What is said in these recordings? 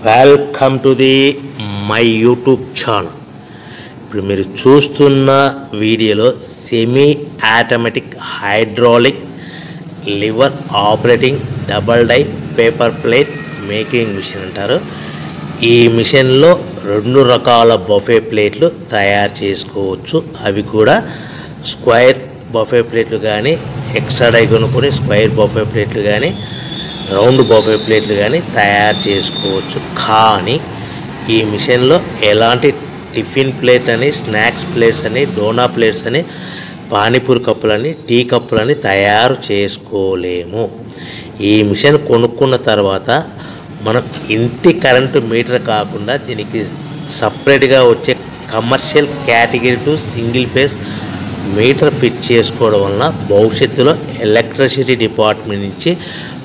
Welcome to the my YouTube channel. ఇప్పుడు మీరు చూస్తున్న వీడియోలో semi automatic hydraulic lever operating double die paper plate making machine అంటారు. ఈ మిషన్లో 2 రకాల బఫే ప్లేట్లు తయారు చేసుకోవచ్చు. అవి కూడా స్క్వేర్ బఫే ప్లేట్లు కానీ, ఎక్స్ట్రా డై కొనుక్కొని స్క్వేర్ బఫే ప్లేట్లు కానీ, రౌండ్ బఫే ప్లేట్లు కానీ తయారు చేసుకోవచ్చు. కానీ ఈ మిషన్లో ఎలాంటి టిఫిన్ ప్లేట్ అని, స్నాక్స్ ప్లేట్స్ అని, డోనా ప్లేట్స్ అని, పానీపూరి కప్పులని, టీ కప్పులని తయారు చేసుకోలేము. ఈ మిషన్ కొనుక్కున్న తర్వాత మనం ఇంటి కరెంటు మీటర్ కాకుండా దీనికి సపరేట్గా వచ్చే commercial category to single phase metre fit చేసుకోవడం వలన భవిష్యత్తులో ఎలక్ట్రిసిటీ డిపార్ట్మెంట్ నుంచి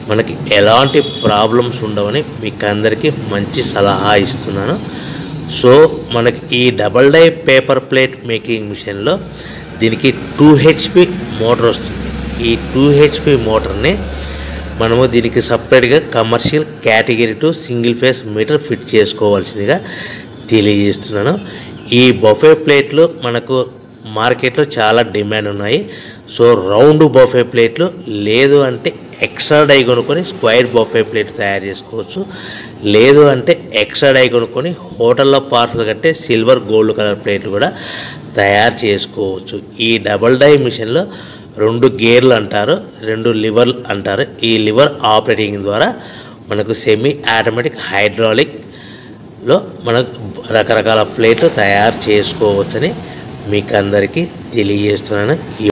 మనకి ఎలాంటి ప్రాబ్లమ్స్ ఉండవని మీకు అందరికీ మంచి సలహా ఇస్తున్నాను. సో మనకి ఈ double die paper plate making మిషన్లో దీనికి 2 HP మోటార్ వస్తుంది. ఈ 2 HP మోటార్ని మనము దీనికి సపరేట్గా commercial category to single phase metre fit చేసుకోవాల్సిందిగా తెలియజేస్తున్నాను. ఈ బఫే ప్లేట్లు మనకు మార్కెట్లో చాలా డిమాండ్ ఉన్నాయి. సో రౌండ్ బఫే ప్లేట్లు లేదు అంటే ఎక్స్ట్రా డై కొనుక్కొని స్క్వేర్ బఫే ప్లేట్ తయారు చేసుకోవచ్చు. లేదు అంటే ఎక్స్ట్రా డై కొనుక్కొని హోటల్లో పార్సల్ కట్టే సిల్వర్ గోల్డ్ కలర్ ప్లేట్లు కూడా తయారు చేసుకోవచ్చు. ఈ డబల్ డై మిషన్లో 2 గేర్లు అంటారు, 2 లివర్లు అంటారు. ఈ లివర్ ఆపరేటింగ్ ద్వారా మనకు సెమీ ఆటోమేటిక్ హైడ్రాలిక్లో మనకు రకరకాల ప్లేట్లు తయారు చేసుకోవచ్చని మీకు అందరికీ తెలియజేస్తున్నాను.